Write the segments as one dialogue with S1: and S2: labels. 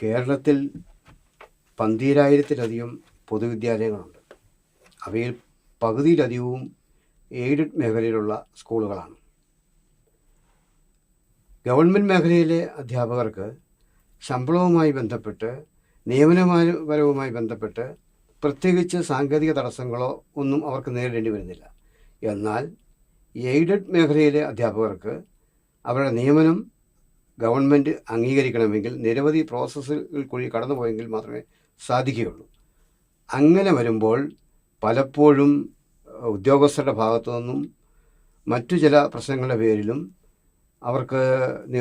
S1: കേരളത്തിൽ 12,000-ലധികം പൊതുവിദ്യാലയങ്ങളുണ്ട്. അവയിൽ പകുതിയിലധികവും എയ്ഡഡ് മേഖലയിലുള്ള സ്കൂളുകളാണ്. ഗവൺമെൻറ് മേഖലയിലെ അധ്യാപകർക്ക് ശമ്പളവുമായി ബന്ധപ്പെട്ട് നിയമനപരവുമായി ബന്ധപ്പെട്ട് പ്രത്യേകിച്ച് സാങ്കേതിക തടസ്സങ്ങളോ ഒന്നും അവർക്ക് നേരിടേണ്ടി വരുന്നില്ല. എന്നാൽ എയ്ഡഡ് മേഖലയിലെ അധ്യാപകർക്ക് അവരുടെ നിയമനം ഗവൺമെൻറ് അംഗീകരിക്കണമെങ്കിൽ നിരവധി പ്രോസസ്സുകൾ കൂടി കടന്നു പോയെങ്കിൽ മാത്രമേ സാധിക്കുകയുള്ളൂ. അങ്ങനെ വരുമ്പോൾ പലപ്പോഴും ഉദ്യോഗസ്ഥരുടെ ഭാഗത്തു നിന്നും മറ്റു ചില പ്രശ്നങ്ങളുടെ പേരിലും അവർക്ക്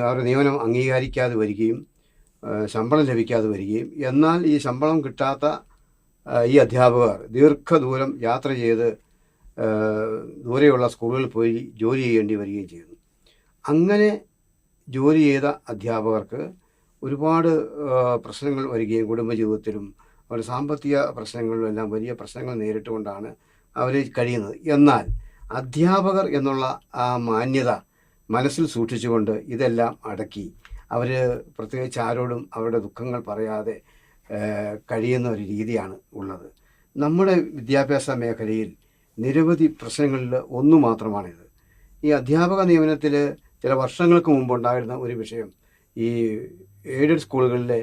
S1: അവരുടെ നിയമനം അംഗീകരിക്കാതെ വരികയും ശമ്പളം ലഭിക്കാതെ വരികയും, എന്നാൽ ഈ ശമ്പളം കിട്ടാത്ത ഈ അധ്യാപകർ ദീർഘദൂരം യാത്ര ചെയ്ത് ദൂരെയുള്ള സ്കൂളുകളിൽ പോയി ജോലി ചെയ്യേണ്ടി വരികയും ചെയ്യുന്നു. അങ്ങനെ ജോലി ചെയ്ത അധ്യാപകർക്ക് ഒരുപാട് പ്രശ്നങ്ങൾ വരികയും കുടുംബജീവിതത്തിലും അവരുടെ സാമ്പത്തിക പ്രശ്നങ്ങളിലും എല്ലാം വലിയ പ്രശ്നങ്ങൾ നേരിട്ടുകൊണ്ടാണ് അവർ കഴിയുന്നത്. എന്നാൽ അധ്യാപകർ എന്നുള്ള ആ മാന്യത മനസ്സിൽ സൂക്ഷിച്ചുകൊണ്ട് ഇതെല്ലാം അടക്കി അവർ പ്രത്യേകിച്ച് ആരോടും അവരുടെ ദുഃഖങ്ങൾ പറയാതെ കഴിയുന്ന ഒരു രീതിയാണ് ഉള്ളത്. നമ്മുടെ വിദ്യാഭ്യാസ മേഖലയിൽ നിരവധി പ്രശ്നങ്ങളിൽ ഒന്ന് മാത്രമാണിത്. ഈ അധ്യാപക നിയമനത്തിൽ ചില വർഷങ്ങൾക്ക് മുമ്പുണ്ടായിരുന്ന ഒരു വിഷയം ഈ എയ്ഡഡ് സ്കൂളുകളിലെ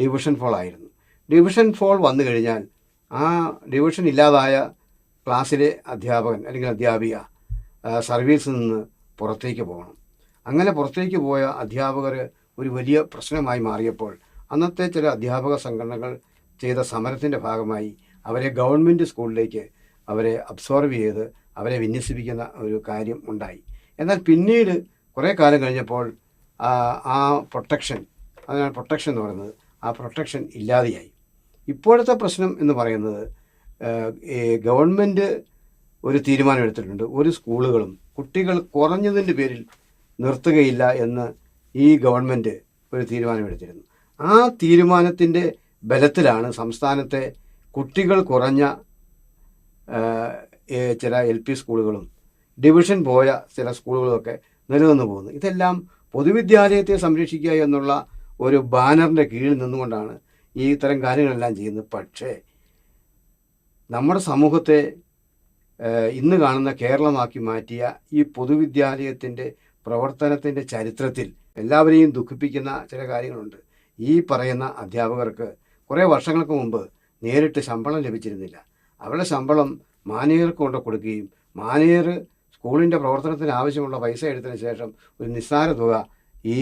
S1: ഡിവിഷൻ ഫോൾ ആയിരുന്നു. ഡിവിഷൻ ഫോൾ വന്നു കഴിഞ്ഞാൽ ആ ഡിവിഷൻ ഇല്ലാതായ ക്ലാസ്സിലെ അധ്യാപകൻ അല്ലെങ്കിൽ അധ്യാപിക സർവീസിൽ നിന്ന് പുറത്തേക്ക് പോകണം. അങ്ങനെ പുറത്തേക്ക് പോയ അധ്യാപകർ ഒരു വലിയ പ്രശ്നമായി മാറിയപ്പോൾ അന്നത്തെ ചില അധ്യാപക സംഘടനകൾ ചെയ്ത സമരത്തിൻ്റെ ഭാഗമായി അവരെ ഗവൺമെൻറ് സ്കൂളിലേക്ക് അവരെ അബ്സോർവ് ചെയ്ത് അവരെ വിന്യസിപ്പിക്കുന്ന ഒരു കാര്യം ഉണ്ടായി. എന്നാൽ പിന്നീട് കുറേ കാലം കഴിഞ്ഞപ്പോൾ ആ പ്രൊട്ടക്ഷൻ, അതിനാണ് പ്രൊട്ടക്ഷൻ എന്ന് പറയുന്നത്, ആ പ്രൊട്ടക്ഷൻ ഇല്ലാതെയായി. ഇപ്പോഴത്തെ പ്രശ്നം എന്ന് പറയുന്നത് ഗവൺമെൻറ് ഒരു തീരുമാനം എടുത്തിട്ടുണ്ട്. ഒരു സ്കൂളുകളും കുട്ടികൾ കുറഞ്ഞതിൻ്റെ പേരിൽ നിർത്തുകയില്ല എന്ന് ഈ ഗവൺമെൻറ് ഒരു തീരുമാനമെടുത്തിരുന്നു. ആ തീരുമാനത്തിൻ്റെ ബലത്തിലാണ് സംസ്ഥാനത്തെ കുട്ടികൾ കുറഞ്ഞ ചില LP സ്കൂളുകളും ഡിവിഷൻ പോയ ചില സ്കൂളുകളുമൊക്കെ നിലനിന്ന് പോകുന്നു. ഇതെല്ലാം പൊതുവിദ്യാലയത്തെ സംരക്ഷിക്കുക എന്നുള്ള ഒരു ബാനറിൻ്റെ കീഴിൽ നിന്നുകൊണ്ടാണ് ഈ ഇത്തരം കാര്യങ്ങളെല്ലാം ചെയ്യുന്നത്. പക്ഷേ നമ്മുടെ സമൂഹത്തെ ഇന്ന് കാണുന്ന കേരളമാക്കി മാറ്റിയ ഈ പൊതുവിദ്യാലയത്തിൻ്റെ പ്രവർത്തനത്തിൻ്റെ ചരിത്രത്തിൽ എല്ലാവരെയും ദുഃഖിപ്പിക്കുന്ന ചില കാര്യങ്ങളുണ്ട്. ഈ പറയുന്ന അധ്യാപകർക്ക് കുറേ വർഷങ്ങൾക്ക് മുമ്പ് നേരിട്ട് ശമ്പളം ലഭിച്ചിരുന്നില്ല. അവരുടെ ശമ്പളം മാനേജർക്ക് കൊണ്ട് കൊടുക്കുകയും മാനേജർ സ്കൂളിൻ്റെ പ്രവർത്തനത്തിന് ആവശ്യമുള്ള പൈസ എടുത്തതിന് ശേഷം ഒരു നിസ്സാര തുക ഈ